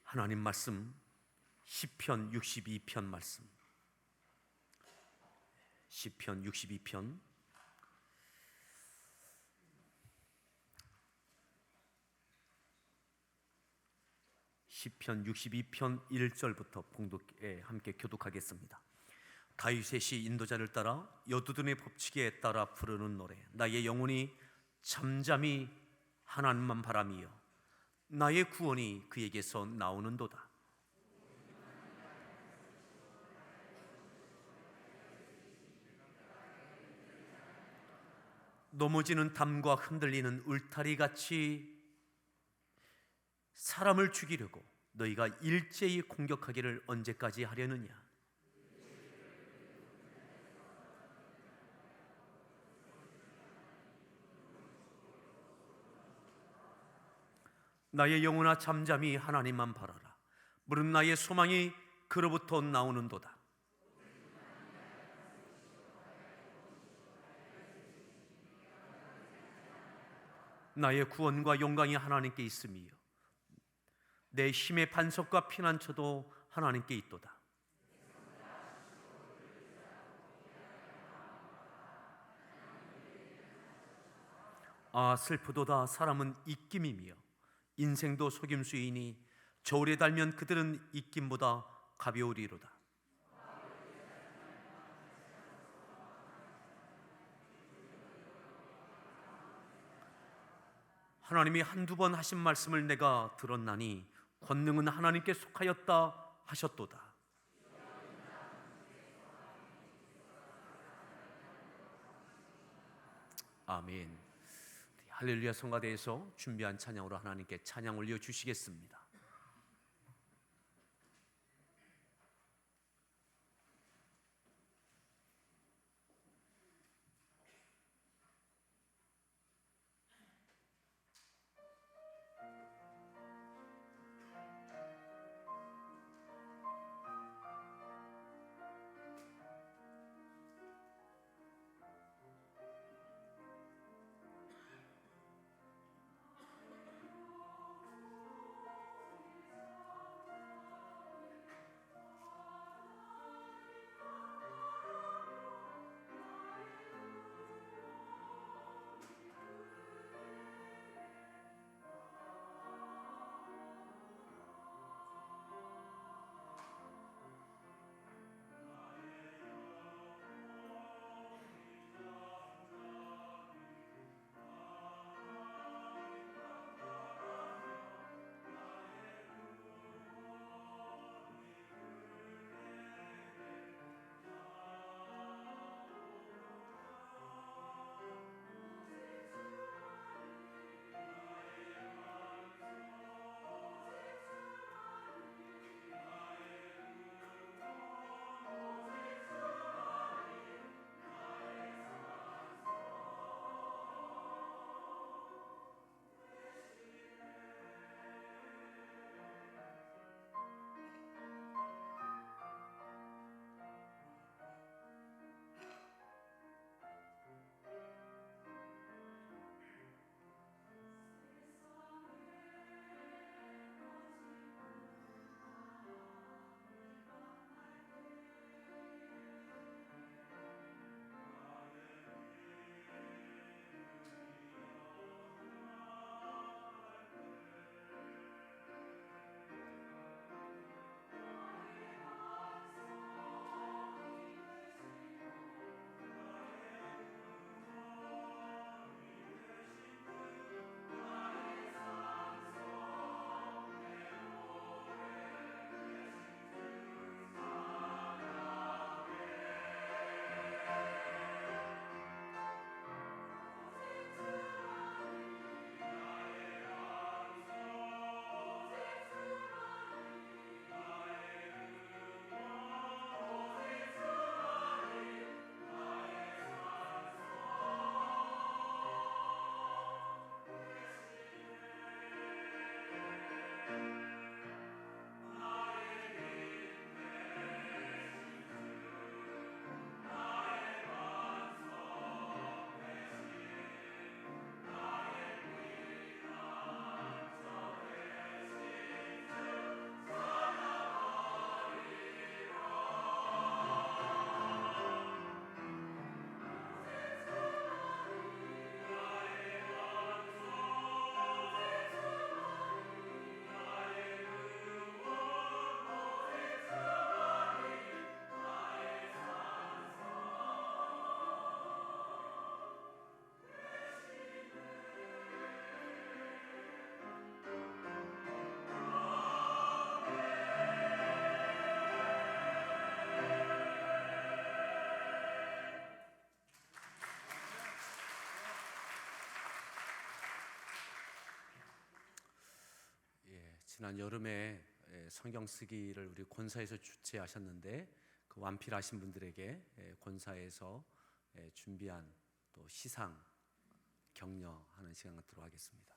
하나님 말씀 시편 62편 말씀, 시편 62편 1절부터 함께 교독하겠습니다. 다윗의 시 인도자를 따라 여두둔의 법칙에 따라 부르는 노래. 나의 영혼이 잠잠히 하나님만 바라미요 나의 구원이 그에게서 나오는도다. 넘어지는 담과 흔들리는 울타리같이 사람을 죽이려고 너희가 일제히 공격하기를 언제까지 하려느냐? 나의 영혼아 잠잠히 하나님만 바라라. 무릇 나의 소망이 그로부터 나오는도다. 나의 구원과 영광이 하나님께 있음이요 내 힘의 반석과 피난처도 하나님께 있도다. 아 슬프도다. 사람은 입김이며 인생도 속임수이니 저울에 달면 그들은 입김보다 가벼우리로다. 하나님이 한두 번 하신 말씀을 내가 들었나니 권능은 하나님께 속하였다 하셨도다. 아멘. 할렐루야 성가대에서 준비한 찬양으로 하나님께 찬양 올려주시겠습니다. 지난 여름에 성경 쓰기를 우리 권사에서 주최하셨는데 그 완필하신 분들에게 권사에서 준비한 또 시상 격려하는 시간 갖도록 하겠습니다.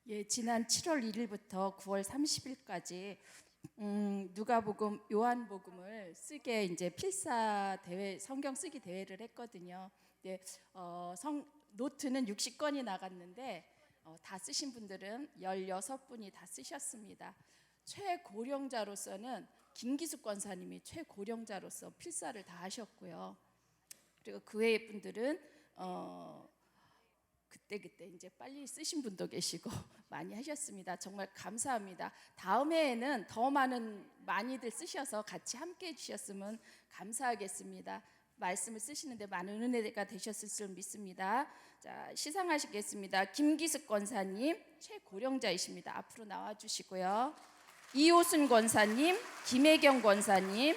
예, 지난 7월 1일부터 9월 30일까지 누가복음, 요한복음을 쓰게 이제 필사 대회, 성경 쓰기 대회를 했거든요. 네, 노트는 60권이 나갔는데 다 쓰신 분들은 16분이 다 쓰셨습니다. 최고령자로서는 김기숙 권사님이 최고령자로서 필사를 다 하셨고요. 그리고 그 외의 분들은 그때 이제 빨리 쓰신 분도 계시고 많이 하셨습니다. 정말 감사합니다. 다음 해에는 더 많이들 쓰셔서 같이 함께 해주셨으면 감사하겠습니다. 말씀을 쓰시는데 많은 은혜가 되셨을 줄 믿습니다. 자, 시상하시겠습니다. 김기숙 권사님 최고령자이십니다. 앞으로 나와주시고요. 이호순 권사님, 김혜경 권사님,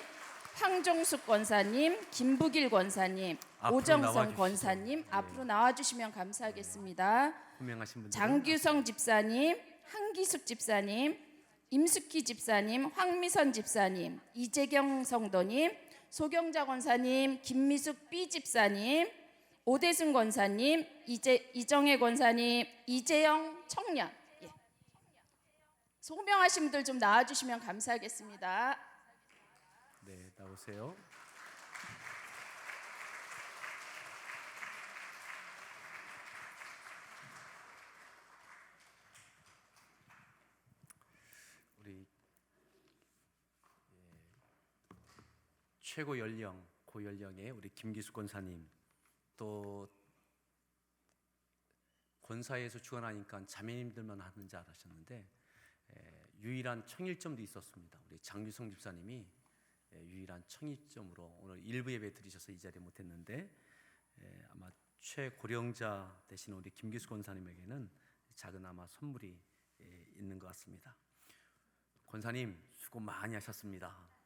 황종숙 권사님, 김부길 권사님, 오정성 권사님 앞으로 나와주시면 감사하겠습니다. 장규성 집사님, 한기숙 집사님, 임숙희 집사님, 황미선 집사님, 이재경 성도님, 소경자 권사님, 김미숙 B 집사님, 오대순 권사님, 이정혜 권사님, 이재영 청년, 소명하신 분들 좀 나와주시면 감사하겠습니다. 네, 나오세요. 우리 최고 연령, 고연령의 우리 김기숙 권사님, 또 권사에서 주관하니까 자매님들만 하는 줄 알았었는데 유일한 청일점도 있었습니다. 우리 장규성 집사님이 유일한 청일점으로 오늘 일부 예배 드리셔서 이 자리에 못했는데 아마 최고령자 되신 우리 김기숙 권사님에게는 작은 아마 선물이 있는 것 같습니다. 권사님 수고 많이 하셨습니다.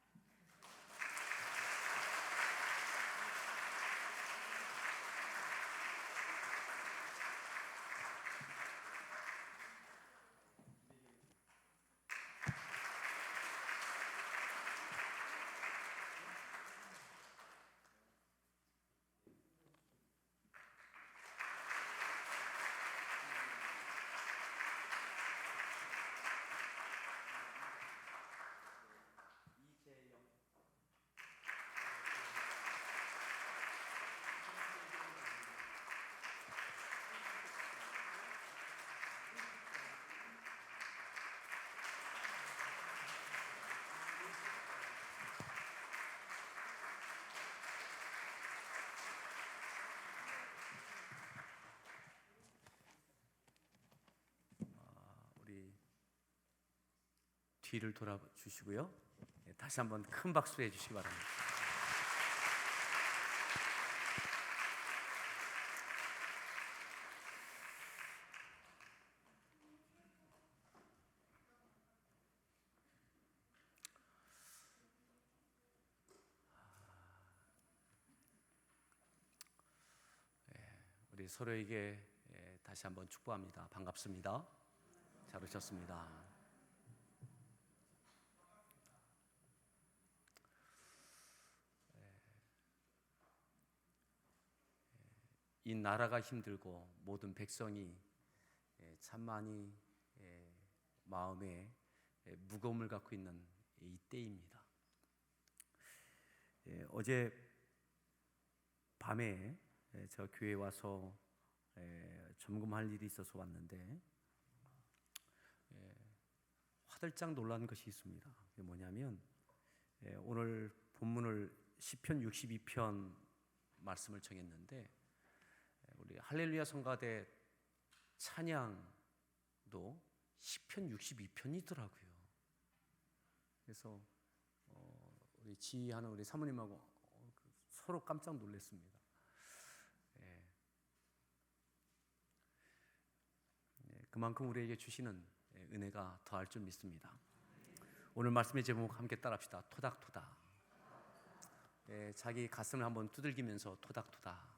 뒤를 돌아주시고요. 다시 한번 큰 박수 해주시기 바랍니다. 우리 서로에게 다시 한번 축복합니다. 반갑습니다. 잘 오셨습니다. 이 나라가 힘들고 모든 백성이 참 많이 마음에 무거움을 갖고 있는 이 때입니다. 어제 밤에 저 교회에 와서 점검할 일이 있어서 왔는데 화들짝 놀란 것이 있습니다. 그게 뭐냐면 오늘 본문을 시편 62편 말씀을 정했는데 우리 할렐루야 성가대 찬양도 시편 62편이더라고요. 그래서 우리 지휘하는 우리 사모님하고 서로 깜짝 놀랐습니다. 그만큼 우리에게 주시는 은혜가 더할 줄 믿습니다. 오늘 말씀의 제목 함께 따라합시다. 토닥토닥. 자기 가슴을 한번 두들기면서 토닥토닥.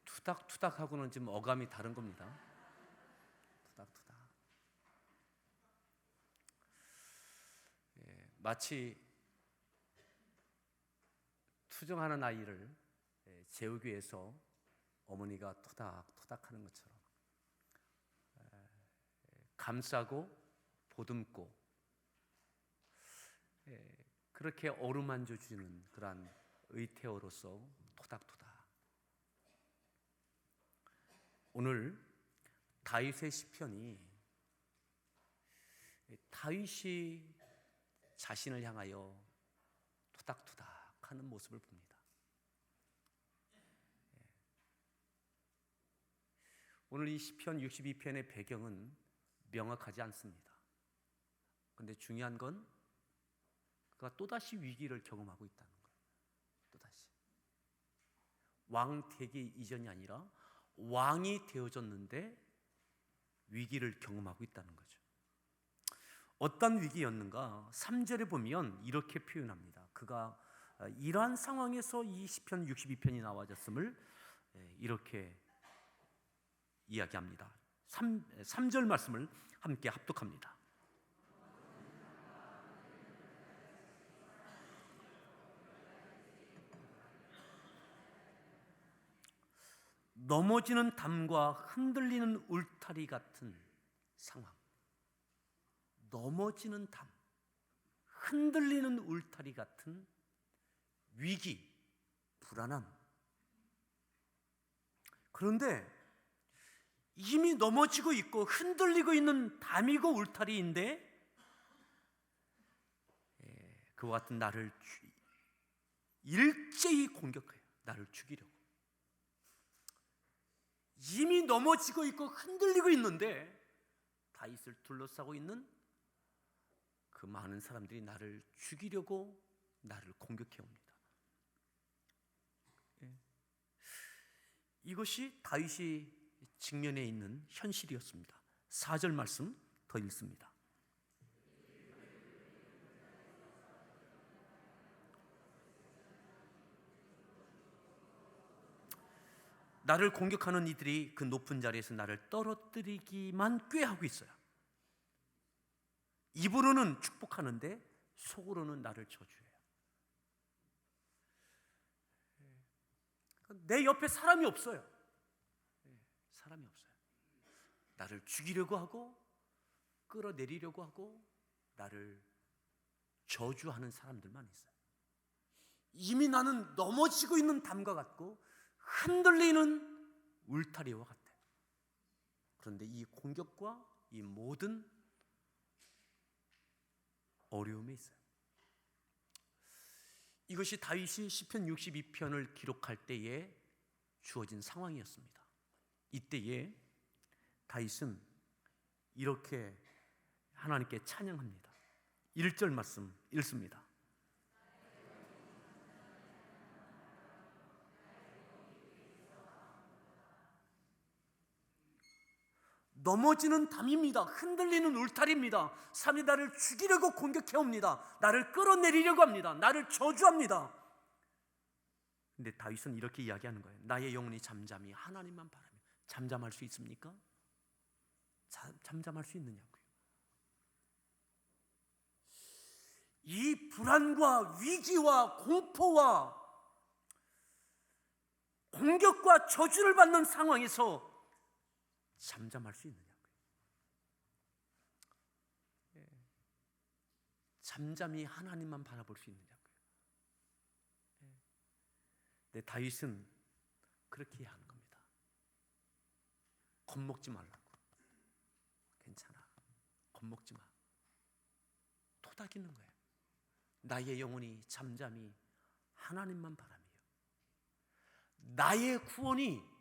투닥투닥하고는 좀 어감이 다른 겁니다. 투닥투닥. 마치 투정하는 아이를 재우기 위해서 어머니가 토닥토닥하는 것처럼 감싸고 보듬고 그렇게 어루만져 주는 그러한 의태어로서 토닥토닥. 오늘 다윗의 시편이 다윗이 자신을 향하여 토닥토닥하는 모습을 봅니다. 오늘 이 시편 62편의 배경은 명확하지 않습니다. 그런데 중요한 건 그가 또다시 위기를 경험하고 있다는 거예요. 또다시 왕 되기 이전이 아니라 왕이 되어졌는데 위기를 경험하고 있다는 거죠. 어떤 위기였는가? 3절에 보면 이렇게 표현합니다. 그가 이러한 상황에서 이 시편 62편이 나와졌음을 이렇게 이야기합니다. 3절 말씀을 함께 합독합니다. 넘어지는 담과 흔들리는 울타리 같은 상황. 넘어지는 담, 흔들리는 울타리 같은 위기, 불안함. 그런데 이미 넘어지고 있고 흔들리고 있는 담이고 울타리인데 그와 같은 나를 일제히 공격해요. 나를 죽이려고. 이미 넘어지고 있고 흔들리고 있는데 다윗을 둘러싸고 있는 그 많은 사람들이 나를 죽이려고 나를 공격해 옵니다. 이것이 다윗이 직면해 있는 현실이었습니다. 4절 말씀 더 읽습니다. 나를 공격하는 이들이 그 높은 자리에서 나를 떨어뜨리기만 꾀하고 있어요. 입으로는 축복하는데 속으로는 나를 저주해요. 내 옆에 사람이 없어요. 사람이 없어요. 나를 죽이려고 하고 끌어내리려고 하고 나를 저주하는 사람들만 있어요. 이미 나는 넘어지고 있는 담과 같고 흔들리는 울타리와 같아요. 그런데 이 공격과 이 모든 어려움이 있어요. 이것이 다윗이 시편 62편을 기록할 때에 주어진 상황이었습니다. 이때에 다윗은 이렇게 하나님께 찬양합니다. 1절 말씀 읽습니다. 넘어지는 담입니다. 흔들리는 울타리입니다. 사람이 나를 죽이려고 공격해 옵니다. 나를 끌어내리려고 합니다. 나를 저주합니다. 근데 다윗은 이렇게 이야기하는 거예요. 나의 영혼이 잠잠히 하나님만 바라며. 잠잠할 수 있습니까? 잠잠할 수 있느냐고요. 이 불안과 위기와 공포와 공격과 저주를 받는 상황에서 잠잠할 수 있느냐고요. 잠잠히 하나님만 바라볼 수 있느냐고요. 근데 다윗은 그렇게 하는 겁니다. 겁먹지 말라고. 괜찮아. 겁먹지 마. 토닥이는 거예요. 나의 영혼이 잠잠히 하나님만 바라며 나의 구원이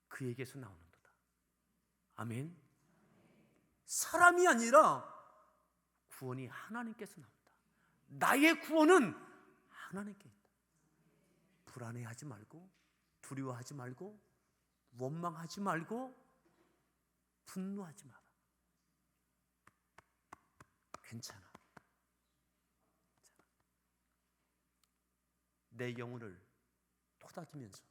그에게서 나오는도다. 아멘. 사람이 아니라 구원이 하나님께서 나온다. 나의 구원은 하나님께 있다. 불안해하지 말고 두려워하지 말고 원망하지 말고 분노하지 마라. 괜찮아. 내 영혼을 토닥이면서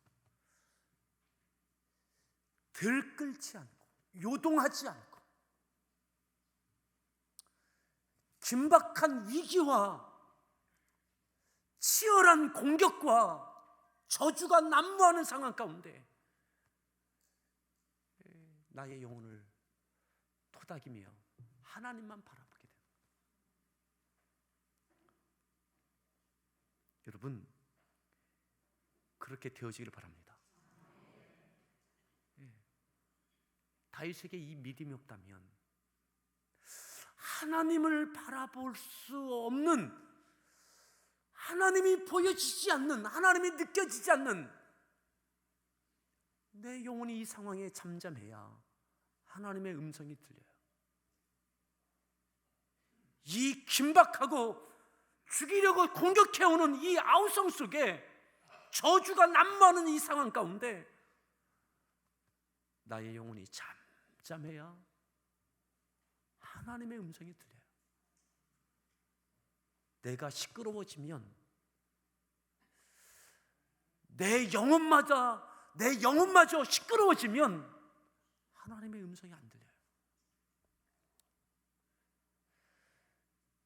들끓지 않고 요동하지 않고 긴박한 위기와 치열한 공격과 저주가 난무하는 상황 가운데 나의 영혼을 토닥이며 하나님만 바라보게 됩니다. 여러분, 그렇게 되어지기를 바랍니다. 다윗에게 이 믿음이 없다면 하나님을 바라볼 수 없는, 하나님이 보여지지 않는, 하나님이 느껴지지 않는 내 영혼이 이 상황에 잠잠해야 하나님의 음성이 들려요. 이 긴박하고 죽이려고 공격해오는 이 아우성 속에 저주가 난무하는 이 상황 가운데 나의 영혼이 잠잠해야 하나님의 음성이 들려요. 내가 시끄러워지면 내 영혼마저 시끄러워지면 하나님의 음성이 안 들려요.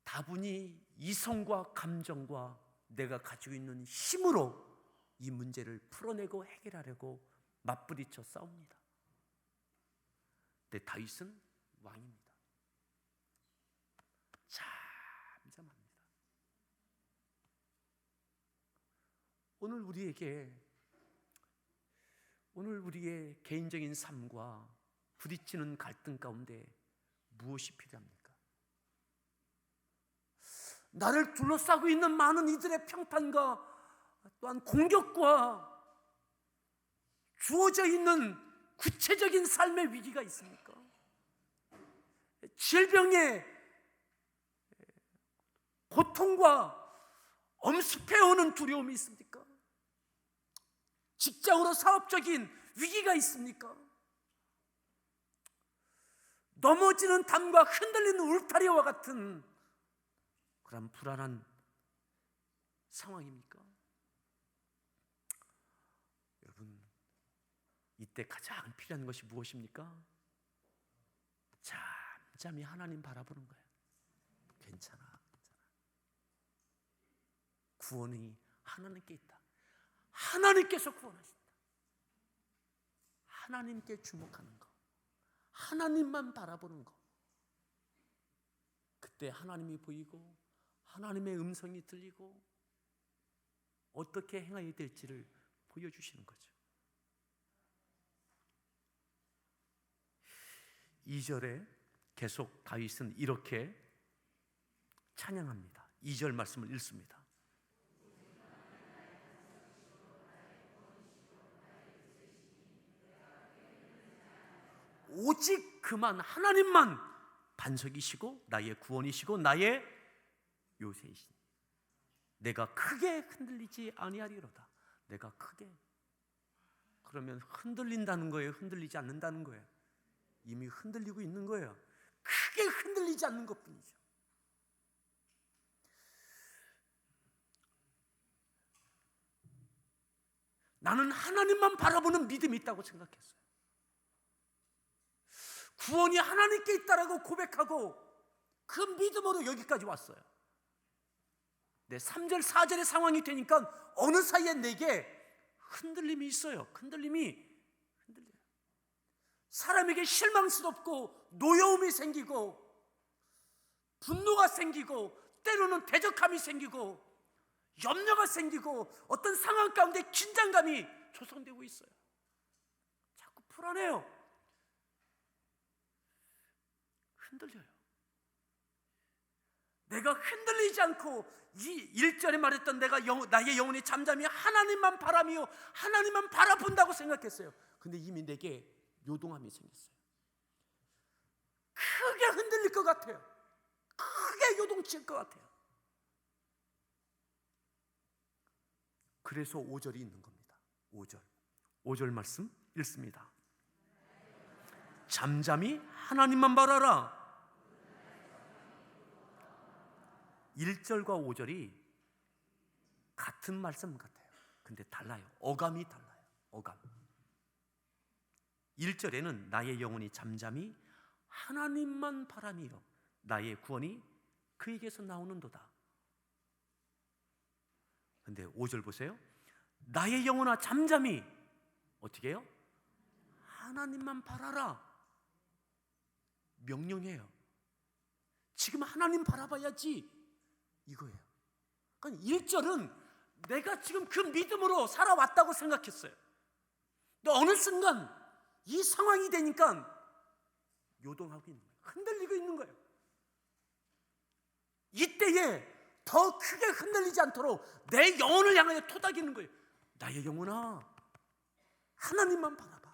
다분히 이성과 감정과 내가 가지고 있는 힘으로 이 문제를 풀어내고 해결하려고 맞부딪혀 싸웁니다. 근데 다윗은 왕입니다. 잠잠합니다. 오늘 우리의 개인적인 삶과 부딪히는 갈등 가운데 무엇이 필요합니까? 나를 둘러싸고 있는 많은 이들의 평판과 또한 공격과 주어져 있는 구체적인 삶의 위기가 있습니까? 질병의 고통과 엄습해오는 두려움이 있습니까? 직장으로 사업적인 위기가 있습니까? 넘어지는 담과 흔들리는 울타리와 같은 그런 불안한 상황입니까? 여러분, 이때 가장 필요한 것이 무엇입니까? 잠잠히 하나님 바라보는 거예요. 괜찮아. 구원이 하나님께 있다. 하나님께서 구원하신다. 하나님께 주목하는 것, 하나님만 바라보는 것. 그때 하나님이 보이고 하나님의 음성이 들리고 어떻게 행해야 될지를 보여주시는 거죠. 2절에 계속 다윗은 이렇게 찬양합니다. 2절 말씀을 읽습니다. 오직 그만 하나님만 반석이시고 나의 구원이시고 나의 요새이시니 내가 크게 흔들리지 아니하리로다. 내가 크게. 그러면 흔들린다는 거예요? 흔들리지 않는다는 거예요? 이미 흔들리고 있는 거예요. 크게 흔들리지 않는 것뿐이죠. 나는 하나님만 바라보는 믿음이 있다고 생각했어요. 구원이 하나님께 있다라고 고백하고 그 믿음으로 여기까지 왔어요. 네, 3절 4절의 상황이 되니까 어느 사이에 내게 흔들림이 있어요. 흔들려요. 사람에게 실망스럽고 노여움이 생기고 분노가 생기고 때로는 대적함이 생기고 염려가 생기고 어떤 상황 가운데 긴장감이 조성되고 있어요. 자꾸 불안해요. 흔들려요. 내가 흔들리지 않고 이 1절에 말했던 나의 영혼이 잠잠히 하나님만 바라며 하나님만 바라본다고 생각했어요. 근데 이미 내게 요동함이 생겼어요. 크게 흔들릴 것 같아요. 크게 요동칠 것 같아요. 그래서 5절이 있는 겁니다. 5절 말씀 읽습니다. 잠잠히 하나님만 바라라. 1절과 5절이 같은 말씀 같아요. 근데 달라요. 어감이 달라요. 어감. 1절에는 나의 영혼이 잠잠히 하나님만 바라며 나의 구원이 그에게서 나오는도다. 근데 5절 보세요. 나의 영혼아 잠잠히 어떻게 해요? 하나님만 바라라. 명령해요. 지금 하나님 바라봐야지 이거예요. 그러니까 1절은 내가 지금 그 믿음으로 살아왔다고 생각했어요. 근데 어느 순간 이 상황이 되니까 요동하고 있는 거예요. 흔들리고 있는 거예요. 이때에 더 크게 흔들리지 않도록 내 영혼을 향하여 토닥이는 거예요. 나의 영혼아 하나님만 바라봐.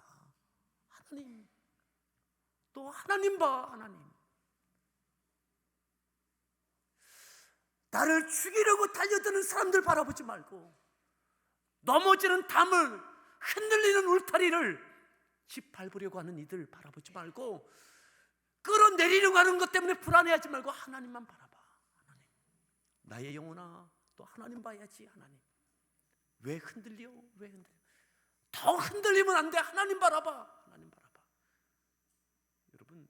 하나님. 또 하나님 봐. 하나님. 나를 죽이려고 달려드는 사람들 바라보지 말고, 넘어지는 담을, 흔들리는 울타리를 짓밟으려고 하는 이들 바라보지 말고, 끌어내리려고 하는 것 때문에 불안해하지 말고 하나님만 바라봐. 하나님. 나의 영혼아 또 하나님 봐야지. 하나님. 왜 흔들려? 왜 흔들려? 더 흔들리면 안 돼. 하나님 바라봐. 하나님 바라봐. 여러분,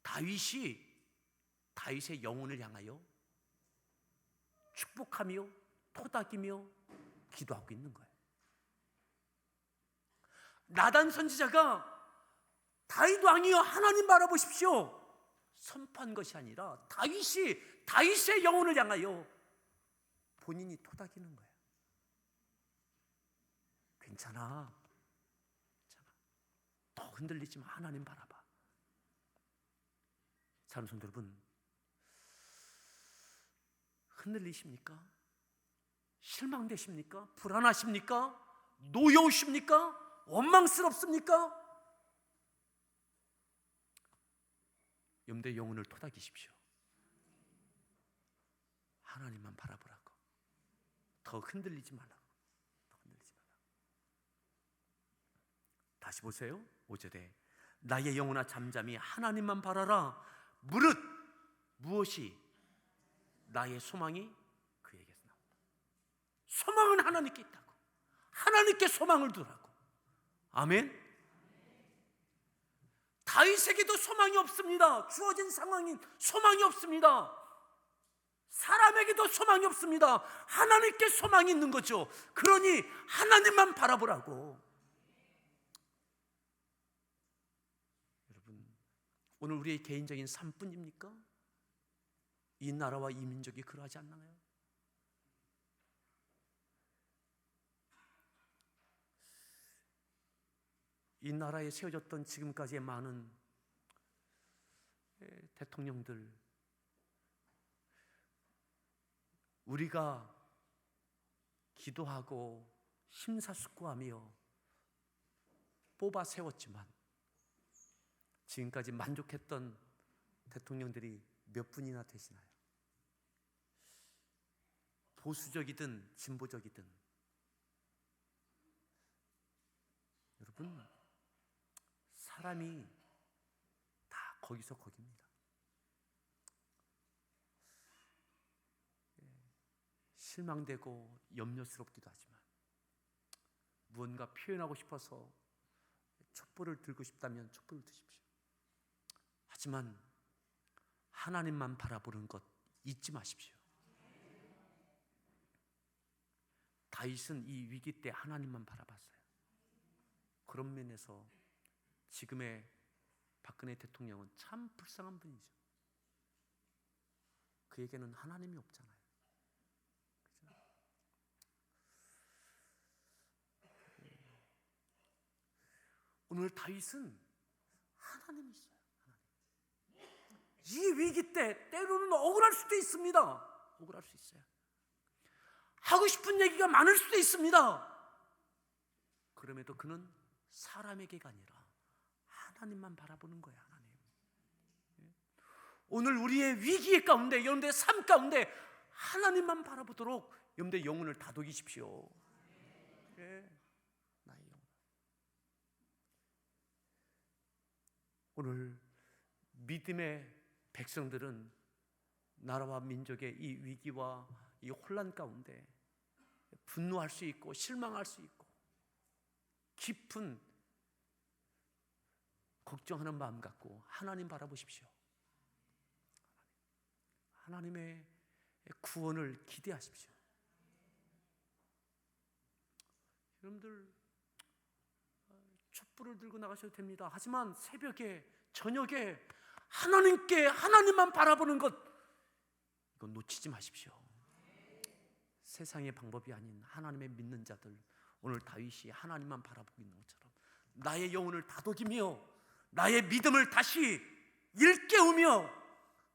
다윗의 영혼을 향하여 축복하며 토닥이며 기도하고 있는 거예요. 나단 선지자가 다윗 왕이여 하나님 바라보십시오 선포한 것이 아니라 다윗의 영혼을 향하여 본인이 토닥이는 거예요. 괜찮아. 더 흔들리지 마. 하나님 바라봐. 사랑하는 성도 여러분, 흔들리십니까? 실망되십니까? 불안하십니까? 노여우십니까? 원망스럽습니까? 염두의 영혼을 토닥이십시오. 하나님만 바라보라고. 더 흔들리지 말라고. 더 흔들리지 말라고. 다시 보세요. 5절에 나의 영혼아 잠잠히 하나님만 바라라. 무릇 무엇이 나의 소망이 그에게서 나온다. 소망은 하나님께 있다고. 하나님께 소망을 두라고. 아멘. 다윗에게도 소망이 없습니다. 주어진 상황인 소망이 없습니다. 사람에게도 소망이 없습니다. 하나님께 소망이 있는 거죠. 그러니 하나님만 바라보라고. 여러분, 오늘 우리의 개인적인 삶뿐입니까? 이 나라와 이 민족이 그러하지 않나요? 이 나라에 세워졌던 지금까지의 많은 대통령들, 우리가 기도하고 심사숙고하며 뽑아 세웠지만 지금까지 만족했던 대통령들이 몇 분이나 되시나요? 보수적이든 진보적이든 여러분, 사람이 다 거기서 거기입니다. 실망되고 염려스럽기도 하지만 무언가 표현하고 싶어서 촛불을 들고 싶다면 촛불을 드십시오. 하지만 하나님만 바라보는 것 잊지 마십시오. 다윗은 이 위기 때 하나님만 바라봤어요. 그런 면에서 지금의 박근혜 대통령은 참 불쌍한 분이죠. 그에게는 하나님이 없잖아요. 그죠? 오늘 다윗은 하나님이 있어요. 하나님. 이 위기 때 때로는 억울할 수도 있습니다. 억울할 수 있어요. 하고 싶은 얘기가 많을 수도 있습니다. 그럼에도 그는 사람에게가 아니라 하나님만 바라보는 거예요. 하나님. 오늘 우리의 위기의 가운데, 여러분들의 삶 가운데 하나님만 바라보도록 여러분들의 영혼을 다독이십시오. 네. 나의 영혼. 오늘 믿음의 백성들은 나라와 민족의 이 위기와 이 혼란 가운데 분노할 수 있고 실망할 수 있고 깊은 걱정하는 마음 갖고 하나님 바라보십시오. 하나님의 구원을 기대하십시오. 여러분들 촛불을 들고 나가셔도 됩니다. 하지만 새벽에 저녁에 하나님만 바라보는 것, 이건 놓치지 마십시오. 세상의 방법이 아닌 하나님의 믿는 자들, 오늘 다윗이 하나님만 바라보고 있는 것처럼 나의 영혼을 다독이며 나의 믿음을 다시 일깨우며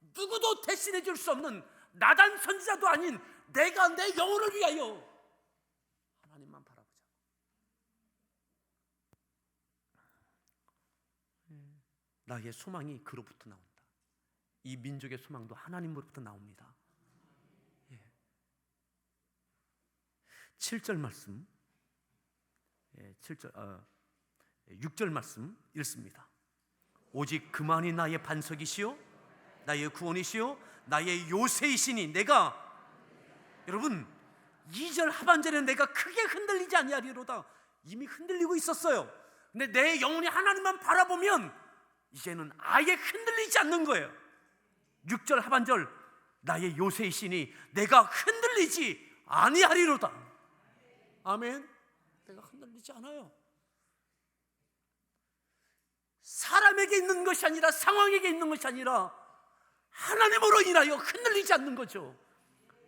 누구도 대신해 줄 수 없는 나단 선지자도 아닌 내가 내 영혼을 위하여 하나님만 바라보자. 나의 소망이 그로부터 나온다. 이 민족의 소망도 하나님으로부터 나옵니다. 7절 말씀, 6절 말씀 읽습니다. 오직 그만이 나의 반석이시요 나의 구원이시요 나의 요새이시니 내가, 여러분 2절 하반절에 내가 크게 흔들리지 아니하리로다. 이미 흔들리고 있었어요. 근데 내 영혼이 하나님만 바라보면 이제는 아예 흔들리지 않는 거예요. 6절 하반절, 나의 요새이시니 내가 흔들리지 아니하리로다. 아멘. 내가 흔들리지 않아요. 사람에게 있는 것이 아니라, 상황에게 있는 것이 아니라 하나님으로 인하여 흔들리지 않는 거죠.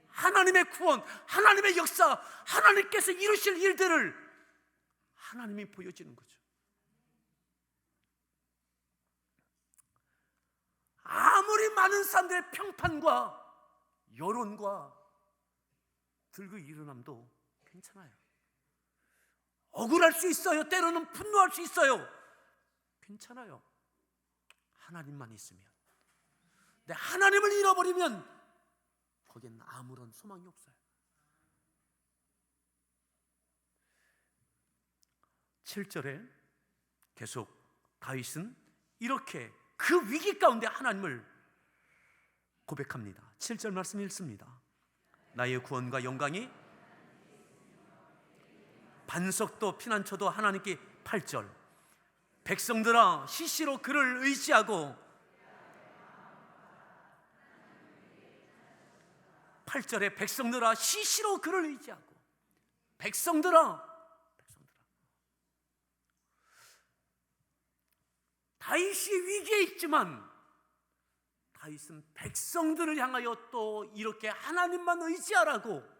하나님의 구원, 하나님의 역사, 하나님께서 이루실 일들을 하나님이 보여지는 거죠. 아무리 많은 사람들의 평판과 여론과 들고 일어남도 괜찮아요. 억울할 수 있어요. 때로는 분노할 수 있어요. 괜찮아요. 하나님만 있으면. 근데 하나님을 잃어버리면 거기엔 아무런 소망이 없어요. 7절에 계속 다윗은 이렇게 그 위기 가운데 하나님을 고백합니다. 7절 말씀 읽습니다. 나의 구원과 영광이 반석도 피난처도 하나님께. 8절, 백성들아 시시로 그를 의지하고. 8절에 백성들아 시시로 그를 의지하고. 백성들아. 다윗이 위기에 있지만 다윗은 백성들을 향하여 또 이렇게 하나님만 의지하라고,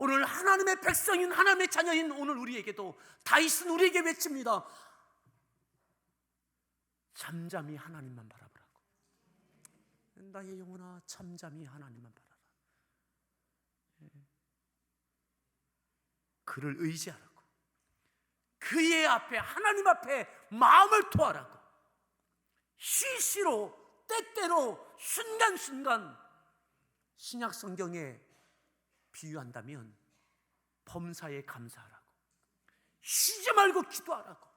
오늘 하나님의 백성인, 하나님의 자녀인 오늘 우리에게도 다윗은 우리에게 외칩니다. 잠잠히 하나님만 바라보라고. 나의 영혼아 잠잠히 하나님만 바라라. 그를 의지하라고. 그의 앞에, 하나님 앞에 마음을 토하라고. 시시로, 때때로, 순간순간. 신약 성경에 비유한다면 범사에 감사하라고, 쉬지 말고 기도하라고,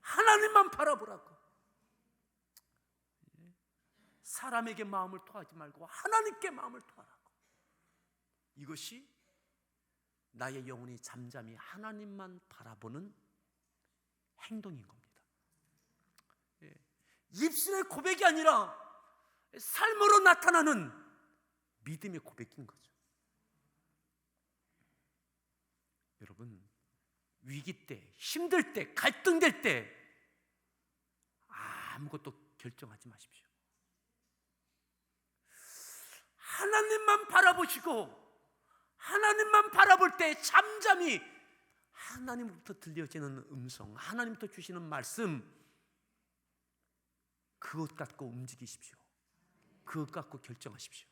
하나님만 바라보라고. 사람에게 마음을 토하지 말고 하나님께 마음을 토하라고. 이것이 나의 영혼이 잠잠히 하나님만 바라보는 행동인 겁니다. 입술의 고백이 아니라 삶으로 나타나는 믿음의 고백인 거죠. 여러분, 위기 때, 힘들 때, 갈등될 때 아무것도 결정하지 마십시오. 하나님만 바라보시고 하나님만 바라볼 때 잠잠히 하나님으로부터 들려지는 음성, 하나님부터 주시는 말씀, 그것 갖고 움직이십시오. 그것 갖고 결정하십시오.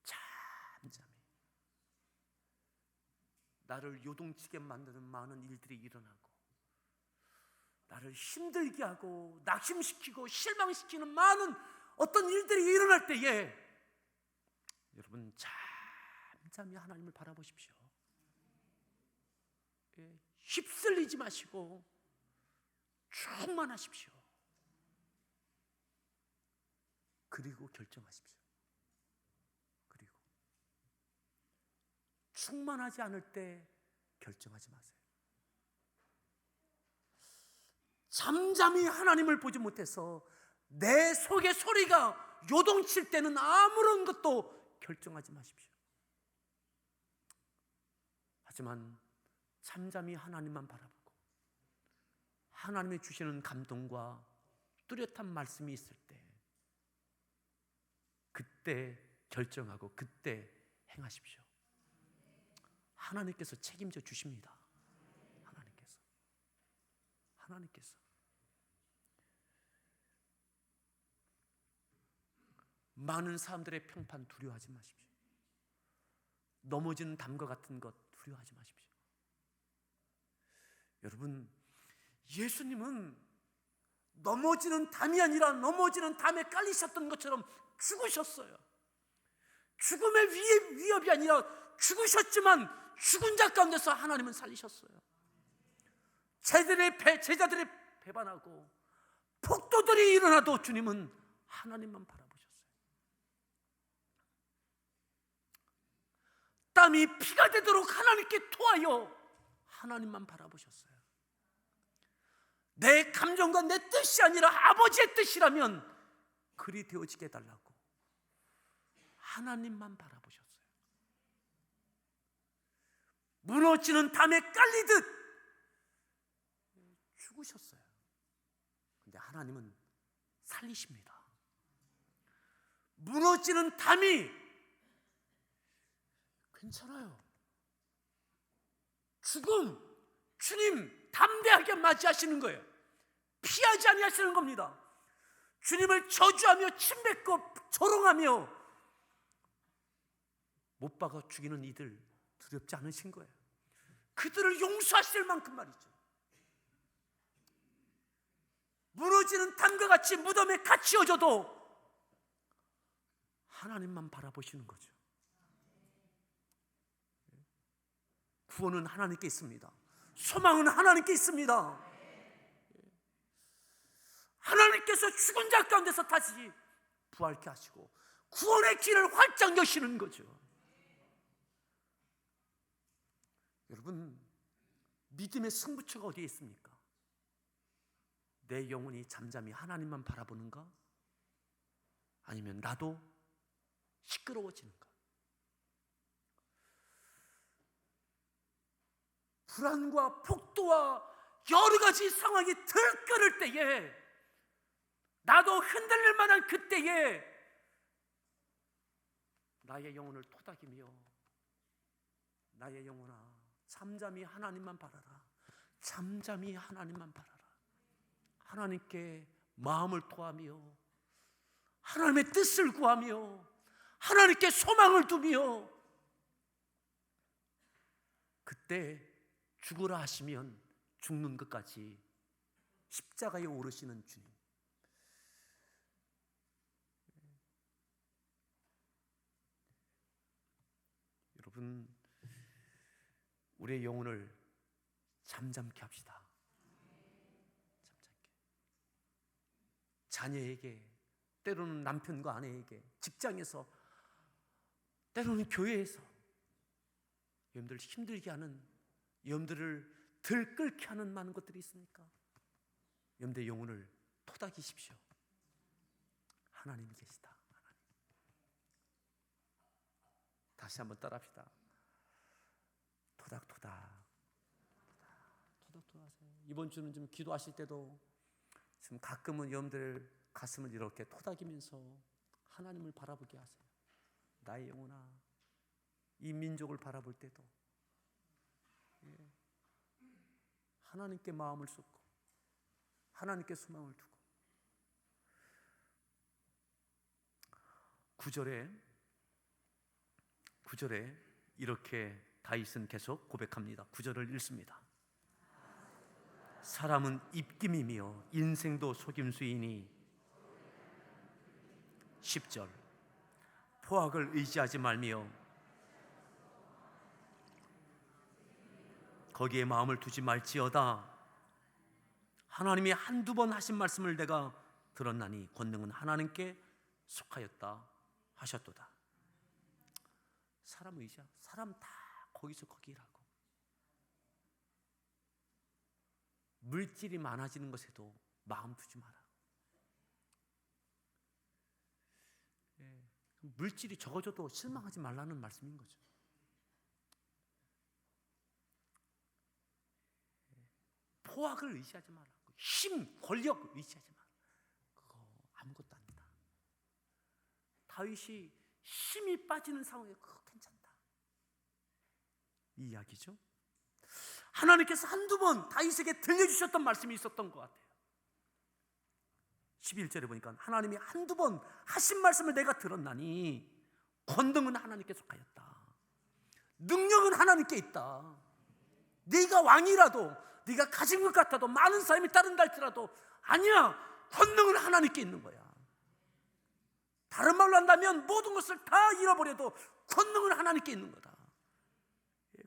잠잠히. 나를 요동치게 만드는 많은 일들이 일어나고, 나를 힘들게 하고 낙심시키고 실망시키는 많은 어떤 일들이 일어날 때에 여러분 잠잠히 하나님을 바라보십시오. 휩쓸리지 마시고 충만하십시오. 그리고 결정하십시오. 충만하지 않을 때 결정하지 마세요. 잠잠히 하나님을 보지 못해서 내 속의 소리가 요동칠 때는 아무런 것도 결정하지 마십시오. 하지만 잠잠히 하나님만 바라보고 하나님이 주시는 감동과 뚜렷한 말씀이 있을 때 그때 결정하고 그때 행하십시오. 하나님께서 책임져 주십니다. 하나님께서 많은 사람들의 평판 두려워하지 마십시오. 넘어지는 담과 같은 것 두려워하지 마십시오. 여러분, 예수님은 넘어지는 담이 아니라 넘어지는 담에 깔리셨던 것처럼 죽으셨어요. 죽음의 위협이 아니라 죽으셨지만 죽은 자 가운데서 하나님은 살리셨어요. 제자들이 배반하고 폭도들이 일어나도 주님은 하나님만 바라보셨어요. 땀이 피가 되도록 하나님께 토하여 하나님만 바라보셨어요. 내 감정과 내 뜻이 아니라 아버지의 뜻이라면 그리 되어지게 해달라고 하나님만 바라보셨어요. 무너지는 담에 깔리듯 죽으셨어요. 근데 하나님은 살리십니다. 무너지는 담이 괜찮아요. 죽음, 주님 담대하게 맞이하시는 거예요. 피하지 아니하시는 겁니다. 주님을 저주하며 침뱉고 조롱하며 못 박아 죽이는 이들 두렵지 않으신 거예요. 그들을 용서하실 만큼 말이죠. 무너지는 담과 같이 무덤에 갇혀져도 하나님만 바라보시는 거죠. 구원은 하나님께 있습니다. 소망은 하나님께 있습니다. 하나님께서 죽은 자 가운데서 다시 부활케 하시고 구원의 길을 활짝 여시는 거죠. 여러분, 믿음의 승부처가 어디에 있습니까? 내 영혼이 잠잠히 하나님만 바라보는가? 아니면 나도 시끄러워지는가? 불안과 폭도와 여러 가지 상황이 들끓을 때에 나도 흔들릴 만한 그때에 나의 영혼을 토닥이며 나의 영혼아 잠잠히 하나님만 바라라. 잠잠히 하나님만 바라라. 하나님께 마음을 토하며 하나님의 뜻을 구하며 하나님께 소망을 두며 그때 죽으라 하시면 죽는 것까지 십자가에 오르시는 주님. 여러분, 우리의 영혼을 잠잠케 합시다. 잠잠케. 자녀에게, 때로는 남편과 아내에게, 직장에서, 때로는 교회에서 여러분들 힘들게 하는, 여러분들을 들끓게 하는 많은 것들이 있습니까? 여러분들의 영혼을 토닥이십시오. 하나님이 계시다. 하나님. 다시 한번 따라합시다. 토닥토닥. 토닥토닥 하세요. 이번 주는 좀 기도하실 때도 지금 가끔은 여러분들 가슴을 이렇게 토닥이면서 하나님을 바라보게 하세요. 나의 영혼아, 이 민족을 바라볼 때도 하나님께 마음을 쏟고 하나님께 소망을 두고 9절에 이렇게 다윗은 계속 고백합니다. 9절을 읽습니다. 사람은 입김이며 인생도 속임수이니 10절 포악을 의지하지 말며 거기에 마음을 두지 말지어다. 하나님이 한두 번 하신 말씀을 내가 들었나니 권능은 하나님께 속하였다 하셨도다. 사람 의지야. 사람 다 거기서 거기라고. 물질이 많아지는 것에도 마음 두지 마라. 물질이 적어져도 실망하지 말라는 말씀인 거죠. 포악을 의지하지 말라고. 힘, 권력 의지하지 마라. 그거 아무것도 아니다. 다윗이 힘이 빠지는 상황에 그거 괜찮다, 이 이야기죠. 하나님께서 한두 번 다윗에게 들려주셨던 말씀이 있었던 것 같아요. 11절에 보니까 하나님이 한두 번 하신 말씀을 내가 들었나니 권능은 하나님께 속하였다. 능력은 하나님께 있다. 네가 왕이라도, 네가 가진 것 같아도, 많은 사람이 따른다 할지라도 아니야, 권능은 하나님께 있는 거야. 다른 말로 한다면 모든 것을 다 잃어버려도 권능은 하나님께 있는 거다.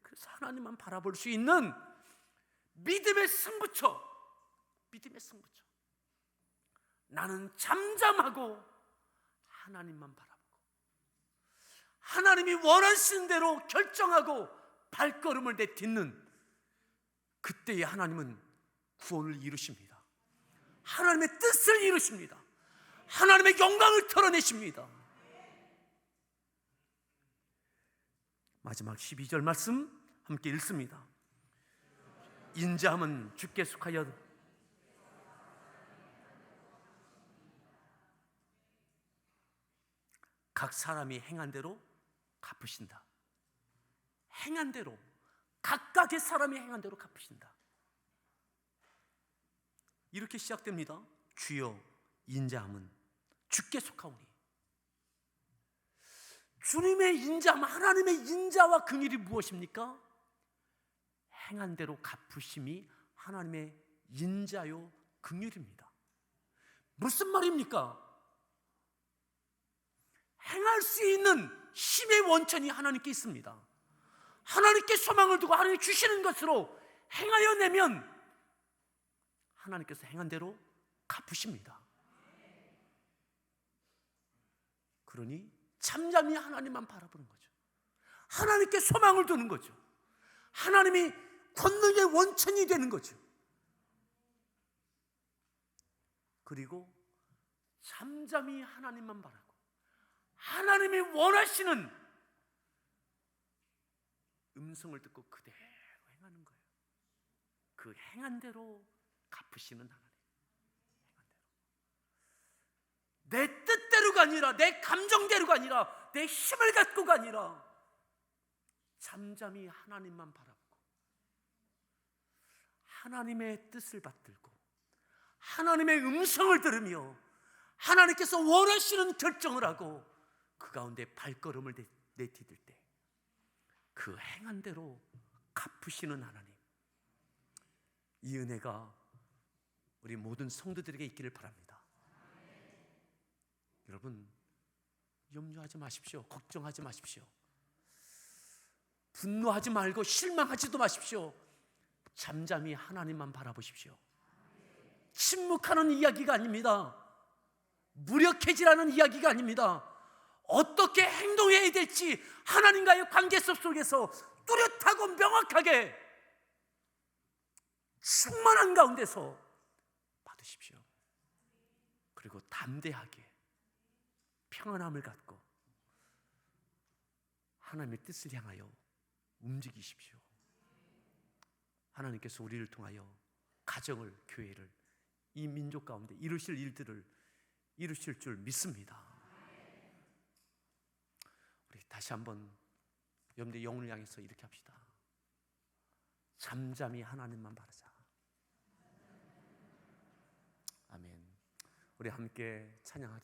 그래서 하나님만 바라볼 수 있는 믿음의 승부처, 믿음의 승부처. 나는 잠잠하고 하나님만 바라보고 하나님이 원하시는 대로 결정하고 발걸음을 내딛는 그때에 하나님은 구원을 이루십니다. 하나님의 뜻을 이루십니다. 하나님의 영광을 털어내십니다. 마지막 12절 말씀 함께 읽습니다. 인자함은 주께 속하여 각 사람이 행한 대로 갚으신다. 행한 대로, 각각의 사람이 행한 대로 갚으신다. 이렇게 시작됩니다. 주여, 인자함은 주께 속하오니. 주님의 인자함, 하나님의 인자와 긍휼이 무엇입니까? 행한 대로 갚으심이 하나님의 인자요 긍휼입니다. 무슨 말입니까? 행할 수 있는 힘의 원천이 하나님께 있습니다. 하나님께 소망을 두고 하나님이 주시는 것으로 행하여 내면 하나님께서 행한 대로 갚으십니다. 그러니 잠잠히 하나님만 바라보는 거죠. 하나님께 소망을 두는 거죠. 하나님이 권능의 원천이 되는 거죠. 그리고 잠잠히 하나님만 바라고 하나님이 원하시는 음성을 듣고 그대로 행하는 거예요. 그 행한 대로 갚으시는 하나님. 내 뜻대로가 아니라, 내 감정대로가 아니라, 내 힘을 갖고가 아니라 잠잠히 하나님만 바라보고 하나님의 뜻을 받들고 하나님의 음성을 들으며 하나님께서 원하시는 결정을 하고 그 가운데 발걸음을 내디딜 때 그 행한 대로 갚으시는 하나님, 이 은혜가 우리 모든 성도들에게 있기를 바랍니다. 여러분, 염려하지 마십시오. 걱정하지 마십시오. 분노하지 말고 실망하지도 마십시오. 잠잠히 하나님만 바라보십시오. 침묵하는 이야기가 아닙니다. 무력해지라는 이야기가 아닙니다. 어떻게 행동해야 될지 하나님과의 관계 속에서 뚜렷하고 명확하게 충만한 가운데서 받으십시오. 그리고 담대하게 평안함을 갖고 하나님의 뜻을 향하여 움직이십시오. 하나님께서 우리를 통하여 가정을, 교회를, 이 민족 가운데 이루실 일들을 이루실 줄 믿습니다. 우리 다시 한번 여러분들의 영혼을 향해서 이렇게 합시다. 잠잠히 하나님만 바라자. 아멘. 우리 함께 찬양하겠습니다.